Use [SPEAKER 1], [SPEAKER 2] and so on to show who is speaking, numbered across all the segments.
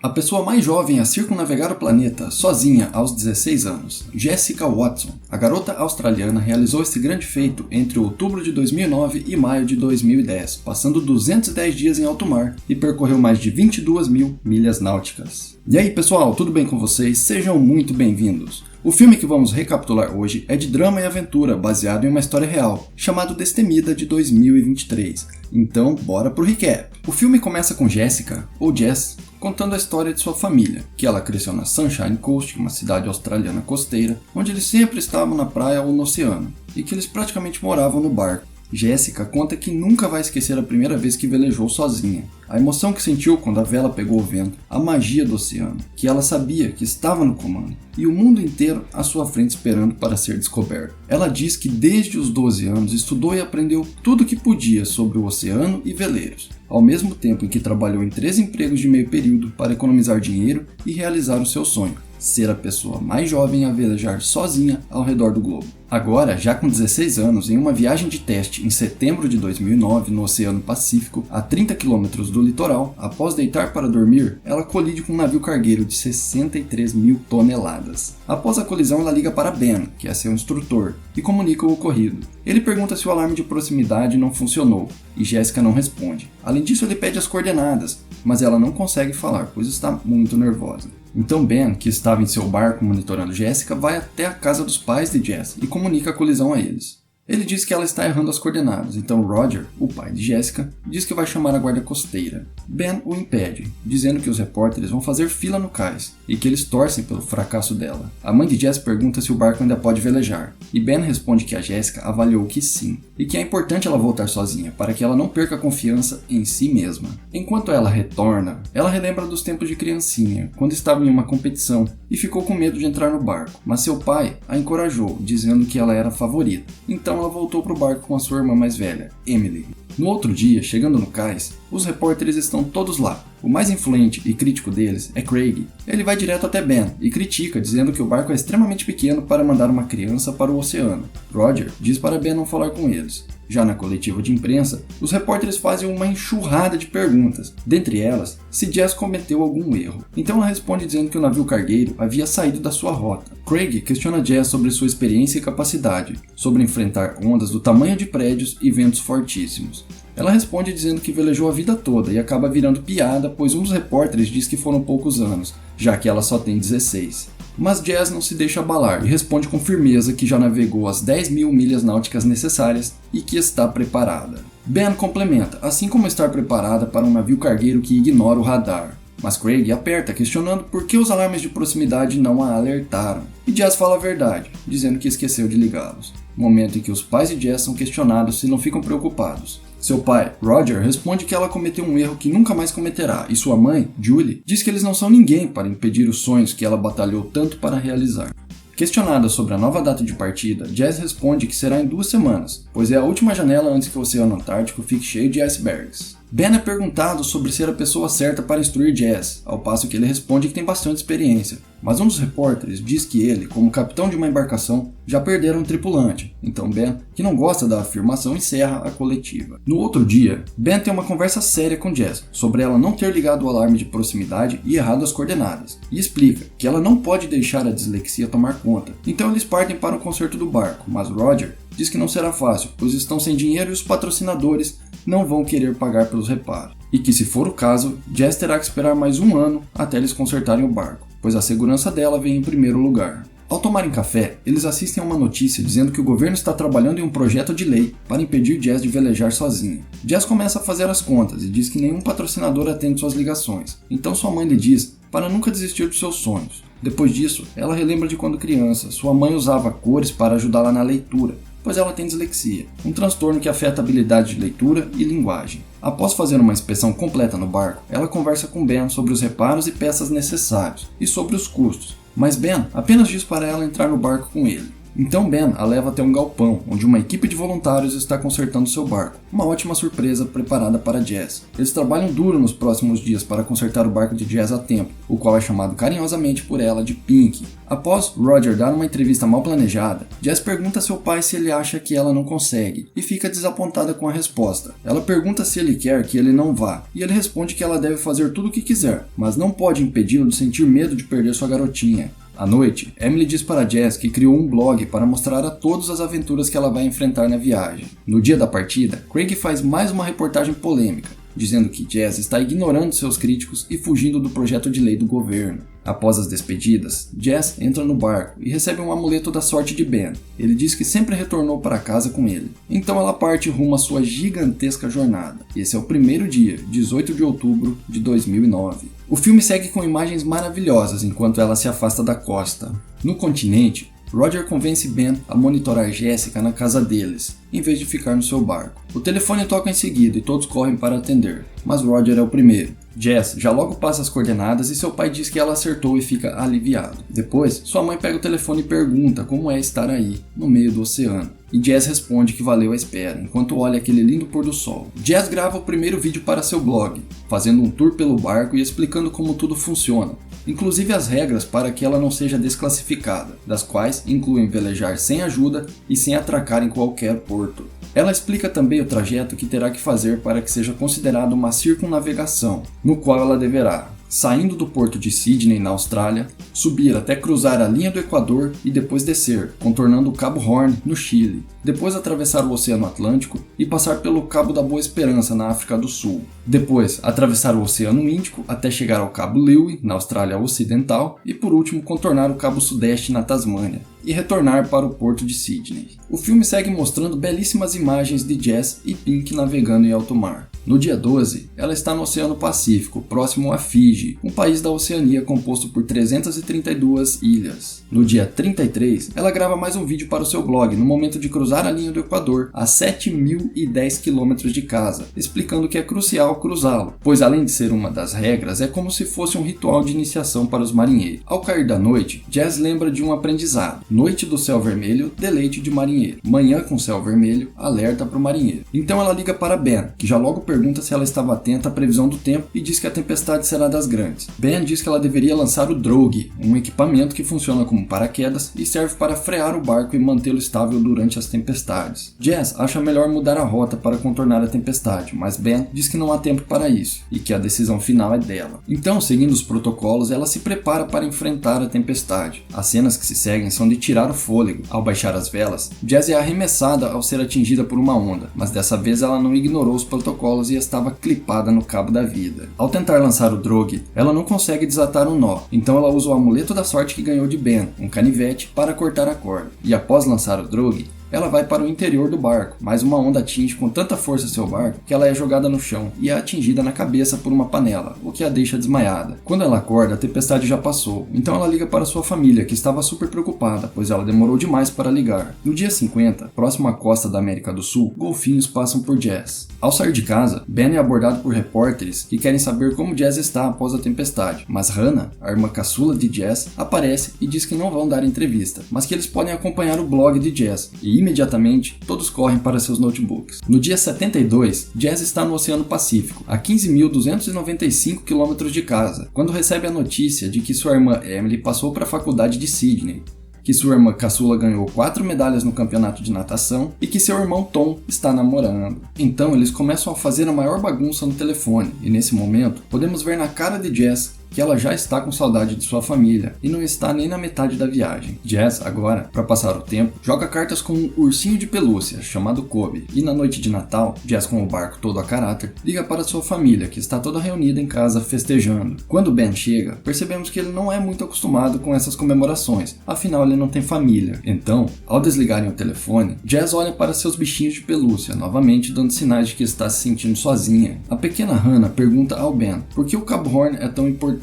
[SPEAKER 1] A pessoa mais jovem a circunnavegar o planeta sozinha aos 16 anos, Jessica Watson. A garota australiana realizou esse grande feito entre outubro de 2009 e maio de 2010, passando 210 dias em alto mar e percorreu mais de 22 mil milhas náuticas. E aí pessoal, tudo bem com vocês? Sejam muito bem-vindos! O filme que vamos recapitular hoje é de drama e aventura, baseado em uma história real, chamado Destemida de 2023. Então, bora pro recap! O filme começa com Jessica, ou Jess, contando a história de sua família, que ela cresceu na Sunshine Coast, uma cidade australiana costeira, onde eles sempre estavam na praia ou no oceano, e que eles praticamente moravam no barco. Jéssica conta que nunca vai esquecer a primeira vez que velejou sozinha, a emoção que sentiu quando a vela pegou o vento, a magia do oceano, que ela sabia que estava no comando, e o mundo inteiro à sua frente esperando para ser descoberto. Ela diz que desde os 12 anos estudou e aprendeu tudo o que podia sobre o oceano e veleiros, ao mesmo tempo em que trabalhou em 3 empregos de meio período para economizar dinheiro e realizar o seu sonho, ser a pessoa mais jovem a velejar sozinha ao redor do globo. Agora, já com 16 anos, em uma viagem de teste em setembro de 2009 no Oceano Pacífico, a 30 km do litoral, após deitar para dormir, ela colide com um navio cargueiro de 63 mil toneladas. Após a colisão, ela liga para Ben, que é seu instrutor, e comunica o ocorrido. Ele pergunta se o alarme de proximidade não funcionou, e Jessica não responde. Além disso, ele pede as coordenadas, mas ela não consegue falar, pois está muito nervosa. Então Ben, que estava em seu barco monitorando Jessica, vai até a casa dos pais de Jess e comunica a colisão a eles. Ele diz que ela está errando as coordenadas, então Roger, o pai de Jessica, diz que vai chamar a guarda costeira. Ben o impede, dizendo que os repórteres vão fazer fila no cais e que eles torcem pelo fracasso dela. A mãe de Jess pergunta se o barco ainda pode velejar, e Ben responde que a Jessica avaliou que sim, e que é importante ela voltar sozinha para que ela não perca a confiança em si mesma. Enquanto ela retorna, ela relembra dos tempos de criancinha, quando estava em uma competição e ficou com medo de entrar no barco, mas seu pai a encorajou, dizendo que ela era a favorita. Então ela voltou para o barco com a sua irmã mais velha, Emily. No outro dia, chegando no cais, os repórteres estão todos lá. O mais influente e crítico deles é Craig. Ele vai direto até Ben e critica, dizendo que o barco é extremamente pequeno para mandar uma criança para o oceano. Roger diz para Ben não falar com eles. Já na coletiva de imprensa, os repórteres fazem uma enxurrada de perguntas, dentre elas, se Jess cometeu algum erro. Então ela responde dizendo que o navio cargueiro havia saído da sua rota. Craig questiona Jess sobre sua experiência e capacidade, sobre enfrentar ondas do tamanho de prédios e ventos fortíssimos. Ela responde dizendo que velejou a vida toda e acaba virando piada, pois um dos repórteres diz que foram poucos anos, já que ela só tem 16. Mas Jess não se deixa abalar e responde com firmeza que já navegou as 10 mil milhas náuticas necessárias e que está preparada. Ben complementa, assim como estar preparada para um navio cargueiro que ignora o radar. Mas Craig aperta, questionando por que os alarmes de proximidade não a alertaram. E Jess fala a verdade, dizendo que esqueceu de ligá-los. Momento em que os pais de Jess são questionados se não ficam preocupados. Seu pai, Roger, responde que ela cometeu um erro que nunca mais cometerá, e sua mãe, Julie, diz que eles não são ninguém para impedir os sonhos que ela batalhou tanto para realizar. Questionada sobre a nova data de partida, Jess responde que será em 2 semanas, pois é a última janela antes que o Oceano Antártico fique cheio de icebergs. Ben é perguntado sobre ser a pessoa certa para instruir Jess, ao passo que ele responde que tem bastante experiência. Mas um dos repórteres diz que ele, como capitão de uma embarcação, já perdera um tripulante. Então Ben, que não gosta da afirmação, encerra a coletiva. No outro dia, Ben tem uma conversa séria com Jess sobre ela não ter ligado o alarme de proximidade e errado as coordenadas, e explica que ela não pode deixar a dislexia tomar conta. Então eles partem para o conserto do barco, mas Roger diz que não será fácil, pois estão sem dinheiro e os patrocinadores não vão querer pagar pelos reparos. E que, se for o caso, Jess terá que esperar mais 1 ano até eles consertarem o barco, pois a segurança dela vem em primeiro lugar. Ao tomarem café, eles assistem a uma notícia dizendo que o governo está trabalhando em um projeto de lei para impedir Jess de velejar sozinha. Jess começa a fazer as contas e diz que nenhum patrocinador atende suas ligações, então sua mãe lhe diz para nunca desistir dos seus sonhos. Depois disso, ela relembra de quando criança, sua mãe usava cores para ajudá-la na leitura, pois ela tem dislexia, um transtorno que afeta a habilidade de leitura e linguagem. Após fazer uma inspeção completa no barco, ela conversa com Ben sobre os reparos e peças necessários e sobre os custos, mas Ben apenas diz para ela entrar no barco com ele. Então Ben a leva até um galpão, onde uma equipe de voluntários está consertando seu barco. Uma ótima surpresa preparada para Jazz. Eles trabalham duro nos próximos dias para consertar o barco de Jazz a tempo, o qual é chamado carinhosamente por ela de Pink. Após Roger dar uma entrevista mal planejada, Jazz pergunta a seu pai se ele acha que ela não consegue, e fica desapontada com a resposta. Ela pergunta se ele quer que ele não vá, e ele responde que ela deve fazer tudo o que quiser, mas não pode impedi-lo de sentir medo de perder sua garotinha. À noite, Emily diz para Jazz que criou um blog para mostrar a todos as aventuras que ela vai enfrentar na viagem. No dia da partida, Craig faz mais uma reportagem polêmica, dizendo que Jazz está ignorando seus críticos e fugindo do projeto de lei do governo. Após as despedidas, Jazz entra no barco e recebe um amuleto da sorte de Ben. Ele diz que sempre retornou para casa com ele. Então ela parte rumo à sua gigantesca jornada. Esse é o primeiro dia, 18 de outubro de 2009. O filme segue com imagens maravilhosas enquanto ela se afasta da costa. No continente, Roger convence Ben a monitorar Jessica na casa deles, em vez de ficar no seu barco. O telefone toca em seguida e todos correm para atender, mas Roger é o primeiro. Jess já logo passa as coordenadas e seu pai diz que ela acertou e fica aliviado. Depois, sua mãe pega o telefone e pergunta como é estar aí, no meio do oceano. E Jess responde que valeu a espera, enquanto olha aquele lindo pôr do sol. Jess grava o primeiro vídeo para seu blog, fazendo um tour pelo barco e explicando como tudo funciona, inclusive as regras para que ela não seja desclassificada, das quais incluem velejar sem ajuda e sem atracar em qualquer porto. Ela explica também o trajeto que terá que fazer para que seja considerado uma circunnavegação, no qual ela deverá, saindo do porto de Sydney, na Austrália, subir até cruzar a linha do Equador e depois descer, contornando o Cabo Horn, no Chile, depois atravessar o Oceano Atlântico e passar pelo Cabo da Boa Esperança, na África do Sul, depois atravessar o Oceano Índico até chegar ao Cabo Lewy, na Austrália Ocidental, e por último contornar o Cabo Sudeste, na Tasmânia, e retornar para o porto de Sydney. O filme segue mostrando belíssimas imagens de Jess e Pink navegando em alto mar. No dia 12, ela está no Oceano Pacífico, próximo a Fiji, um país da Oceania composto por 332 ilhas. No dia 33, ela grava mais um vídeo para o seu blog no momento de cruzar a linha do Equador a 7.010 km de casa, explicando que é crucial cruzá-lo, pois além de ser uma das regras, é como se fosse um ritual de iniciação para os marinheiros. Ao cair da noite, Jess lembra de um aprendizado. Noite do céu vermelho, deleite de marinheiro. Manhã com céu vermelho, alerta para o marinheiro. Então ela liga para Ben, que já logo pergunta se ela estava atenta à previsão do tempo e diz que a tempestade será das grandes. Ben diz que ela deveria lançar o drogue, um equipamento que funciona como paraquedas e serve para frear o barco e mantê-lo estável durante as tempestades. Jess acha melhor mudar a rota para contornar a tempestade, mas Ben diz que não há tempo para isso e que a decisão final é dela. Então, seguindo os protocolos, ela se prepara para enfrentar a tempestade. As cenas que se seguem são de tirar o fôlego. Ao baixar as velas, Jess é arremessada ao ser atingida por uma onda, mas dessa vez ela não ignorou os protocolos e estava clipada no cabo da vida. Ao tentar lançar o drogue, ela não consegue desatar um nó, então ela usa o amuleto da sorte que ganhou de Ben, um canivete, para cortar a corda. E após lançar o drogue, ela vai para o interior do barco, mas uma onda atinge com tanta força seu barco que ela é jogada no chão e é atingida na cabeça por uma panela, o que a deixa desmaiada. Quando ela acorda, a tempestade já passou, então ela liga para sua família, que estava super preocupada, pois ela demorou demais para ligar. No dia 50, próximo à costa da América do Sul, golfinhos passam por Jess. Ao sair de casa, Ben é abordado por repórteres que querem saber como Jess está após a tempestade, mas Hannah, a irmã caçula de Jess, aparece e diz que não vão dar entrevista, mas que eles podem acompanhar o blog de Jess, e imediatamente todos correm para seus notebooks. No dia 72, Jess está no Oceano Pacífico, a 15.295 km de casa, quando recebe a notícia de que sua irmã Emily passou para a faculdade de Sydney, que sua irmã caçula ganhou 4 medalhas no campeonato de natação e que seu irmão Tom está namorando. Então eles começam a fazer a maior bagunça no telefone, e nesse momento podemos ver na cara de Jess que ela já está com saudade de sua família e não está nem na metade da viagem. Jess, agora, para passar o tempo, joga cartas com um ursinho de pelúcia chamado Kobe, e na noite de Natal, Jess, com o barco todo a caráter, liga para sua família, que está toda reunida em casa festejando. Quando Ben chega, percebemos que ele não é muito acostumado com essas comemorações, afinal ele não tem família. Então, ao desligarem o telefone, Jess olha para seus bichinhos de pelúcia, novamente dando sinais de que está se sentindo sozinha. A pequena Hannah pergunta ao Ben por que o Cabo Horn é tão importante,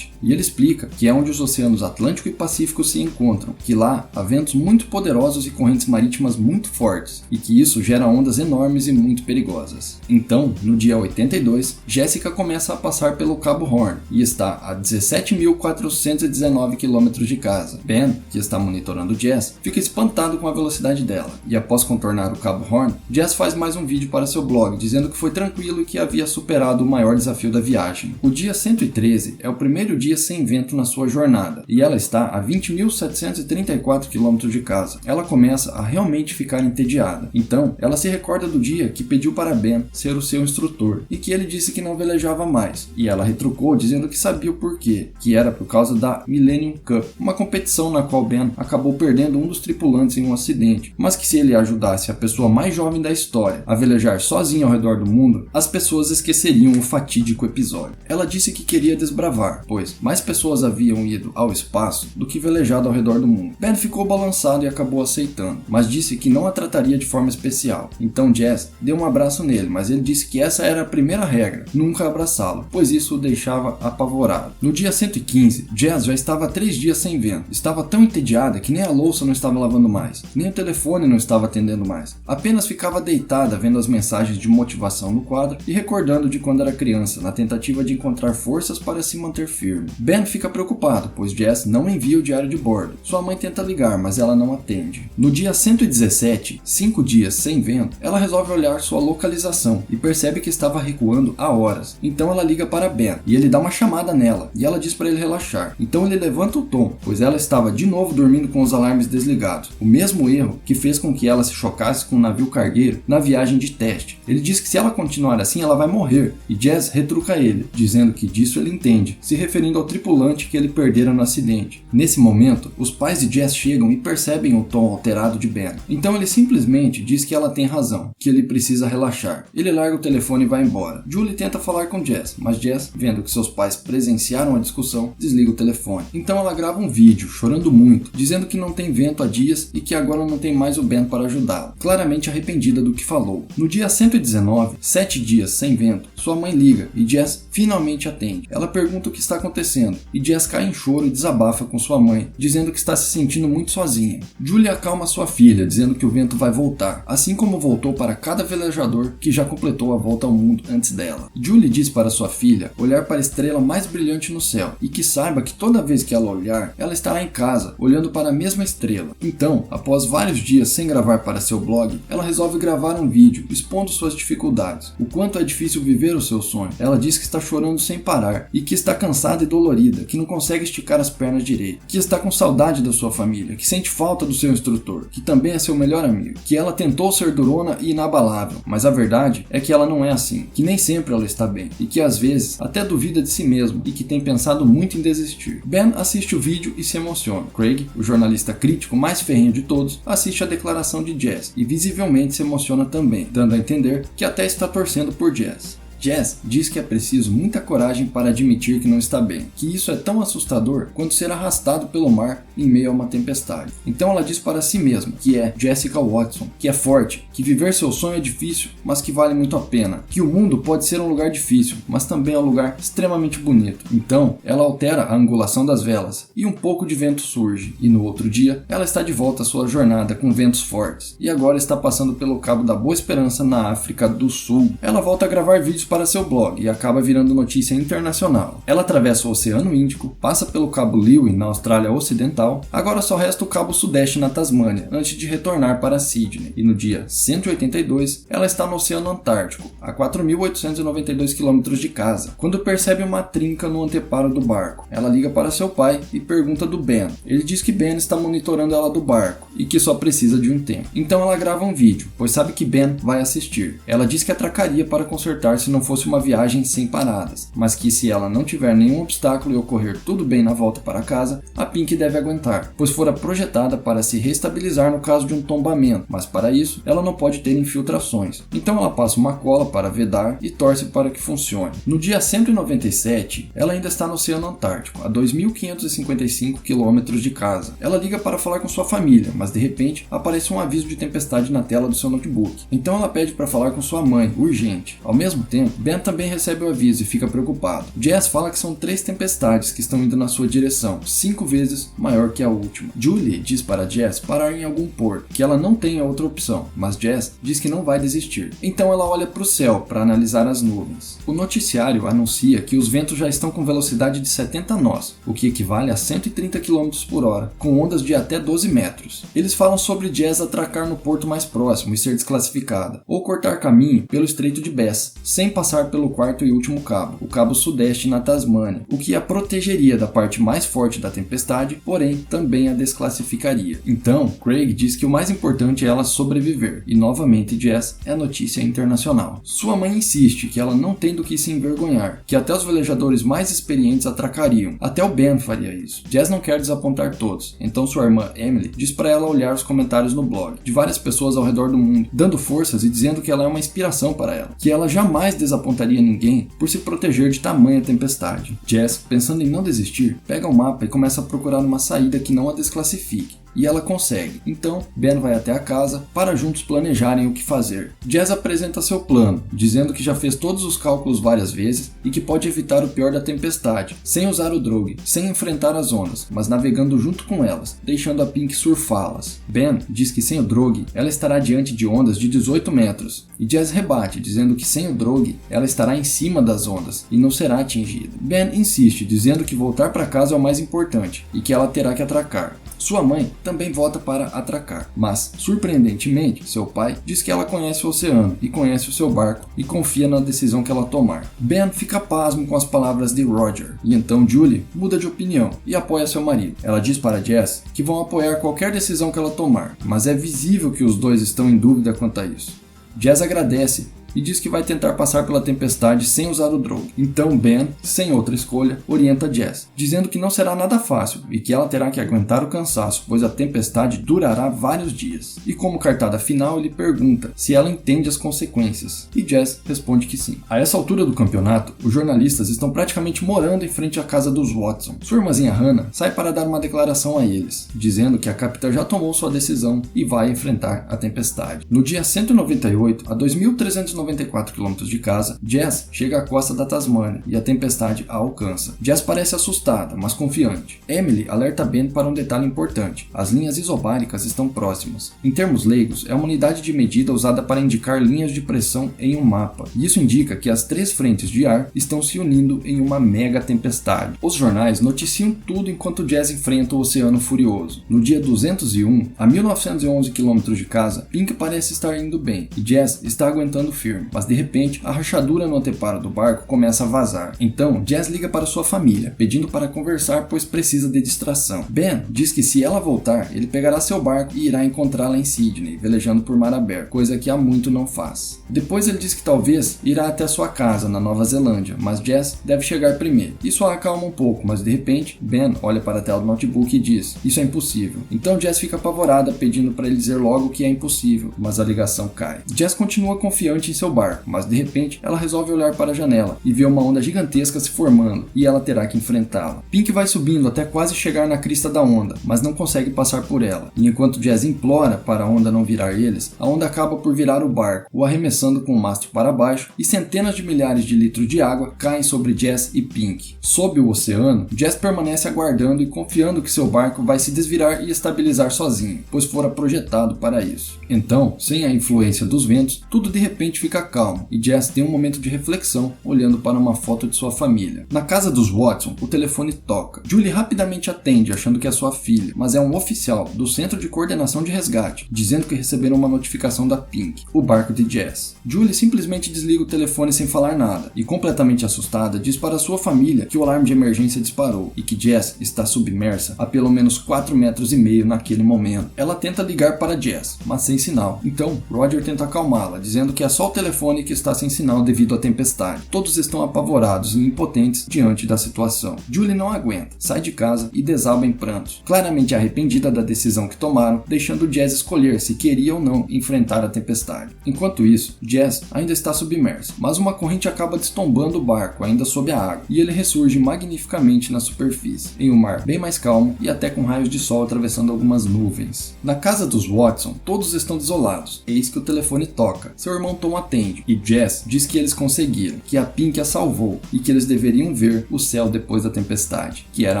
[SPEAKER 1] e ele explica que é onde os oceanos Atlântico e Pacífico se encontram, que lá há ventos muito poderosos e correntes marítimas muito fortes, e que isso gera ondas enormes e muito perigosas. Então, no dia 82, Jessica começa a passar pelo Cabo Horn e está a 17.419 km de casa. Ben, que está monitorando Jess, fica espantado com a velocidade dela, e após contornar o Cabo Horn, Jess faz mais um vídeo para seu blog, dizendo que foi tranquilo e que havia superado o maior desafio da viagem. O dia 113 é o primeiro dia sem vento na sua jornada, e ela está a 20.734 km de casa. Ela começa a realmente ficar entediada. Então, ela se recorda do dia que pediu para Ben ser o seu instrutor, e que ele disse que não velejava mais, e ela retrucou dizendo que sabia o porquê, que era por causa da Millennium Cup, uma competição na qual Ben acabou perdendo um dos tripulantes em um acidente, mas que se ele ajudasse a pessoa mais jovem da história a velejar sozinha ao redor do mundo, as pessoas esqueceriam o fatídico episódio. Ela disse que queria desbravar, pois mais pessoas haviam ido ao espaço do que velejado ao redor do mundo. Ben ficou balançado e acabou aceitando, mas disse que não a trataria de forma especial. Então Jess deu um abraço nele, mas ele disse que essa era a primeira regra, nunca abraçá-lo, pois isso o deixava apavorado. No dia 115, Jess já estava há 3 dias sem vento. Estava tão entediada que nem a louça não estava lavando mais, nem o telefone não estava atendendo mais. Apenas ficava deitada vendo as mensagens de motivação no quadro e recordando de quando era criança, na tentativa de encontrar forças para se manter firme. Ben fica preocupado, pois Jess não envia o diário de bordo. Sua mãe tenta ligar, mas ela não atende. No dia 117, 5 dias sem vento, ela resolve olhar sua localização e percebe que estava recuando há horas. Então ela liga para Ben e ele dá uma chamada nela e ela diz para ele relaxar. Então ele levanta o tom, pois ela estava de novo dormindo com os alarmes desligados. O mesmo erro que fez com que ela se chocasse com um navio cargueiro na viagem de teste. Ele diz que se ela continuar assim ela vai morrer, e Jess retruca ele, dizendo que disso ele entende, se referindo ao tripulante que ele perdera no acidente. Nesse momento, os pais de Jess chegam e percebem o tom alterado de Ben. Então ele simplesmente diz que ela tem razão, que ele precisa relaxar. Ele larga o telefone e vai embora. Julie tenta falar com Jess, mas Jess, vendo que seus pais presenciaram a discussão, desliga o telefone. Então ela grava um vídeo, chorando muito, dizendo que não tem vento há dias e que agora não tem mais o Ben para ajudá-la, claramente arrependida do que falou. No dia 119, 7 dias sem vento, sua mãe liga e Jess finalmente atende. Ela pergunta o que está acontecendo e Jess cai em choro e desabafa com sua mãe, dizendo que está se sentindo muito sozinha. Julie acalma sua filha, dizendo que o vento vai voltar, assim como voltou para cada velejador que já completou a volta ao mundo antes dela. Julie diz para sua filha olhar para a estrela mais brilhante no céu e que saiba que toda vez que ela olhar, ela estará em casa, olhando para a mesma estrela. Então, após vários dias sem gravar para seu blog, ela resolve gravar um vídeo expondo suas dificuldades, o quanto é difícil viver o seu sonho. Ela diz que está chorando sem parar e que está cansada e dolorida, que não consegue esticar as pernas direito, que está com saudade da sua família, que sente falta do seu instrutor, que também é seu melhor amigo, que ela tentou ser durona e inabalável, mas a verdade é que ela não é assim, que nem sempre ela está bem e que às vezes até duvida de si mesmo e que tem pensado muito em desistir. Ben assiste o vídeo e se emociona. Craig, o jornalista crítico mais ferrenho de todos, assiste a declaração de Jess e visivelmente se emociona também, dando a entender que até está torcendo por Jess. Jess diz que é preciso muita coragem para admitir que não está bem, que isso é tão assustador quanto ser arrastado pelo mar em meio a uma tempestade. Então ela diz para si mesma que é Jessica Watson, que é forte, que viver seu sonho é difícil, mas que vale muito a pena, que o mundo pode ser um lugar difícil, mas também é um lugar extremamente bonito. Então ela altera a angulação das velas e um pouco de vento surge, e no outro dia ela está de volta à sua jornada com ventos fortes, e agora está passando pelo Cabo da Boa Esperança na África do Sul. Ela volta a gravar vídeos para seu blog e acaba virando notícia internacional. Ela atravessa o Oceano Índico, passa pelo Cabo Leeuwin na Austrália Ocidental, agora só resta o Cabo Sudeste na Tasmânia, antes de retornar para Sydney. E no dia 182, ela está no Oceano Antártico, a 4.892 km de casa, quando percebe uma trinca no anteparo do barco. Ela liga para seu pai e pergunta do Ben. Ele diz que Ben está monitorando ela do barco e que só precisa de um tempo. Então ela grava um vídeo, pois sabe que Ben vai assistir. Ela diz que atracaria para consertar se não fosse uma viagem sem paradas, mas que se ela não tiver nenhum obstáculo e ocorrer tudo bem na volta para casa, a Pink deve aguentar, pois fora projetada para se reestabilizar no caso de um tombamento, mas para isso ela não pode ter infiltrações. Então ela passa uma cola para vedar e torce para que funcione. No dia 197, ela ainda está no Oceano Antártico, a 2.555 km de casa. Ela liga para falar com sua família, mas de repente aparece um aviso de tempestade na tela do seu notebook. Então ela pede para falar com sua mãe, urgente. Ao mesmo tempo, Ben também recebe o aviso e fica preocupado. Jess fala que são 3 tempestades que estão indo na sua direção, 5 vezes maior que a última. Julie diz para Jess parar em algum porto, que ela não tem outra opção, mas Jess diz que não vai desistir. Então ela olha para o céu para analisar as nuvens. O noticiário anuncia que os ventos já estão com velocidade de 70 nós, o que equivale a 130 km por hora, com ondas de até 12 metros. Eles falam sobre Jess atracar no porto mais próximo e ser desclassificada, ou cortar caminho pelo Estreito de Bass, sem passar pelo quarto e último cabo, o cabo sudeste na Tasmânia, o que a protegeria da parte mais forte da tempestade, porém também a desclassificaria. Então, Craig diz que o mais importante é ela sobreviver, e novamente Jess é notícia internacional. Sua mãe insiste que ela não tem do que se envergonhar, que até os velejadores mais experientes atracariam, até o Ben faria isso. Jess não quer desapontar todos, então sua irmã Emily diz para ela olhar os comentários no blog, de várias pessoas ao redor do mundo, dando forças e dizendo que ela é uma inspiração para ela, que ela jamais desapontaria ninguém por se proteger de tamanha tempestade. Jess, pensando em não desistir, pega o mapa e começa a procurar uma saída que não a desclassifique. E ela consegue. Então, Ben vai até a casa para juntos planejarem o que fazer. Jess apresenta seu plano, dizendo que já fez todos os cálculos várias vezes e que pode evitar o pior da tempestade, sem usar o drogue, sem enfrentar as ondas, mas navegando junto com elas, deixando a Pink surfá-las. Ben diz que sem o drogue, ela estará diante de ondas de 18 metros, e Jess rebate, dizendo que sem o drogue, ela estará em cima das ondas e não será atingida. Ben insiste, dizendo que voltar para casa é o mais importante e que ela terá que atracar. Sua mãe também vota para atracar, mas, surpreendentemente, seu pai diz que ela conhece o oceano e conhece o seu barco e confia na decisão que ela tomar. Ben fica pasmo com as palavras de Roger, e então Julie muda de opinião e apoia seu marido. Ela diz para Jess que vão apoiar qualquer decisão que ela tomar, mas é visível que os dois estão em dúvida quanto a isso. Jess agradece e diz que vai tentar passar pela tempestade sem usar o drogue. Então Ben, sem outra escolha, orienta Jess, dizendo que não será nada fácil e que ela terá que aguentar o cansaço, pois a tempestade durará vários dias. E como cartada final, ele pergunta se ela entende as consequências, e Jess responde que sim. A essa altura do campeonato, os jornalistas estão praticamente morando em frente à casa dos Watson. Sua irmãzinha Hannah sai para dar uma declaração a eles, dizendo que a capitã já tomou sua decisão e vai enfrentar a tempestade. No dia 198, a 2.394 km de casa, Jess chega à costa da Tasmânia e a tempestade a alcança. Jess parece assustada, mas confiante. Emily alerta Ben para um detalhe importante: as linhas isobáricas estão próximas. Em termos leigos, é uma unidade de medida usada para indicar linhas de pressão em um mapa, e isso indica que as 3 frentes de ar estão se unindo em uma mega tempestade. Os jornais noticiam tudo enquanto Jess enfrenta o Oceano Furioso. No dia 201, a 1911 km de casa, Pink parece estar indo bem, e Jess está aguentando firme. Mas de repente, a rachadura no anteparo do barco começa a vazar. Então, Jess liga para sua família, pedindo para conversar, pois precisa de distração. Ben diz que se ela voltar, ele pegará seu barco e irá encontrá-la em Sydney, velejando por mar aberto, coisa que há muito não faz. Depois ele diz que talvez irá até sua casa, na Nova Zelândia, mas Jess deve chegar primeiro. Isso a acalma um pouco, mas de repente, Ben olha para a tela do notebook e diz: isso é impossível. Então Jess fica apavorada, pedindo para ele dizer logo que é impossível, mas a ligação cai. Jess continua confiante em seu barco, mas de repente ela resolve olhar para a janela e vê uma onda gigantesca se formando e ela terá que enfrentá-la. Pink vai subindo até quase chegar na crista da onda, mas não consegue passar por ela. E enquanto Jess implora para a onda não virar eles, a onda acaba por virar o barco, o arremessando com o mastro para baixo, e centenas de milhares de litros de água caem sobre Jess e Pink. Sob o oceano, Jess permanece aguardando e confiando que seu barco vai se desvirar e estabilizar sozinho, pois fora projetado para isso. Então, sem a influência dos ventos, tudo de repente fica calmo e Jess tem um momento de reflexão olhando para uma foto de sua família. Na casa dos Watson, o telefone toca. Julie rapidamente atende, achando que é sua filha, mas é um oficial do Centro de Coordenação de Resgate, dizendo que receberam uma notificação da Pink, o barco de Jess. Julie simplesmente desliga o telefone sem falar nada e, completamente assustada, diz para sua família que o alarme de emergência disparou e que Jess está submersa a pelo menos 4,5 metros naquele momento. Ela tenta ligar para Jess, mas sem sinal. Então, Roger tenta acalmá-la, dizendo que é só o telefone que está sem sinal devido à tempestade. Todos estão apavorados e impotentes diante da situação. Julie não aguenta, sai de casa e desaba em prantos, claramente arrependida da decisão que tomaram, deixando Jess escolher se queria ou não enfrentar a tempestade. Enquanto isso, Jess ainda está submersa, mas uma corrente acaba destombando o barco ainda sob a água, e ele ressurge magnificamente na superfície, em um mar bem mais calmo e até com raios de sol atravessando algumas nuvens. Na casa dos Watson, todos estão desolados. Eis que o telefone toca. Seu irmão Tom atende atende, e Jess diz que eles conseguiram, que a Pink a salvou e que eles deveriam ver o céu depois da tempestade, que era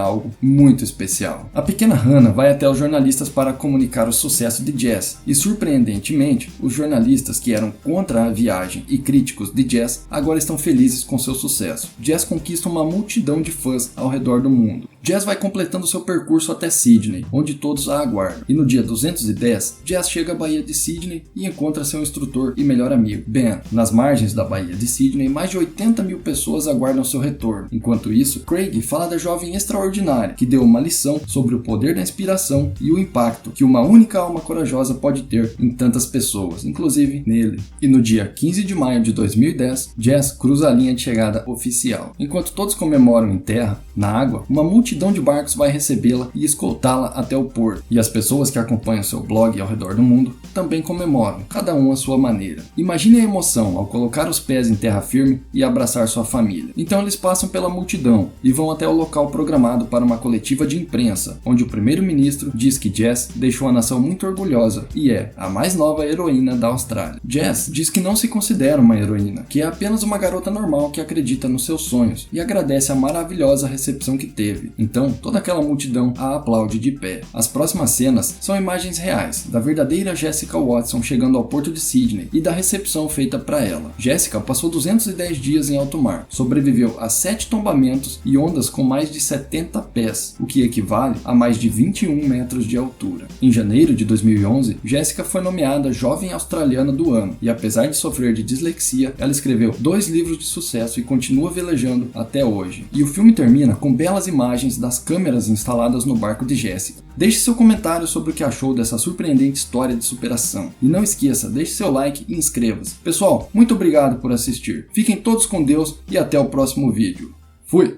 [SPEAKER 1] algo muito especial. A pequena Hannah vai até os jornalistas para comunicar o sucesso de Jess, e surpreendentemente, os jornalistas que eram contra a viagem e críticos de Jess agora estão felizes com seu sucesso. Jess conquista uma multidão de fãs ao redor do mundo. Jess vai completando seu percurso até Sydney, onde todos a aguardam, e no dia 210, Jess chega à Baía de Sydney e encontra seu instrutor e melhor amigo, Ben. Nas margens da Baía de Sydney, mais de 80 mil pessoas aguardam seu retorno. Enquanto isso, Craig fala da jovem extraordinária, que deu uma lição sobre o poder da inspiração e o impacto que uma única alma corajosa pode ter em tantas pessoas, inclusive nele. E no dia 15 de maio de 2010, Jess cruza a linha de chegada oficial. Enquanto todos comemoram em terra, na água, uma multidão de barcos vai recebê-la e escoltá-la até o porto. E as pessoas que acompanham seu blog ao redor do mundo também comemoram, cada um à sua maneira. Imagine a emoção ao colocar os pés em terra firme e abraçar sua família. Então eles passam pela multidão e vão até o local programado para uma coletiva de imprensa, onde o primeiro-ministro diz que Jess deixou a nação muito orgulhosa e é a mais nova heroína da Austrália. Jess diz que não se considera uma heroína, que é apenas uma garota normal que acredita nos seus sonhos e agradece a maravilhosa recepção que teve. Então, toda aquela multidão a aplaude de pé. As próximas cenas são imagens reais da verdadeira Jessica Watson chegando ao porto de Sydney e da recepção feita para ela. Jessica passou 210 dias em alto mar, sobreviveu a 7 tombamentos e ondas com mais de 70 pés, o que equivale a mais de 21 metros de altura. Em janeiro de 2011, Jessica foi nomeada Jovem Australiana do Ano e, apesar de sofrer de dislexia, ela escreveu 2 livros de sucesso e continua velejando até hoje. E o filme termina com belas imagens das câmeras instaladas no barco de Jessica. Deixe seu comentário sobre o que achou dessa surpreendente história de superação. E não esqueça, deixe seu like e inscreva-se. Pessoal, muito obrigado por assistir. Fiquem todos com Deus e até o próximo vídeo. Fui!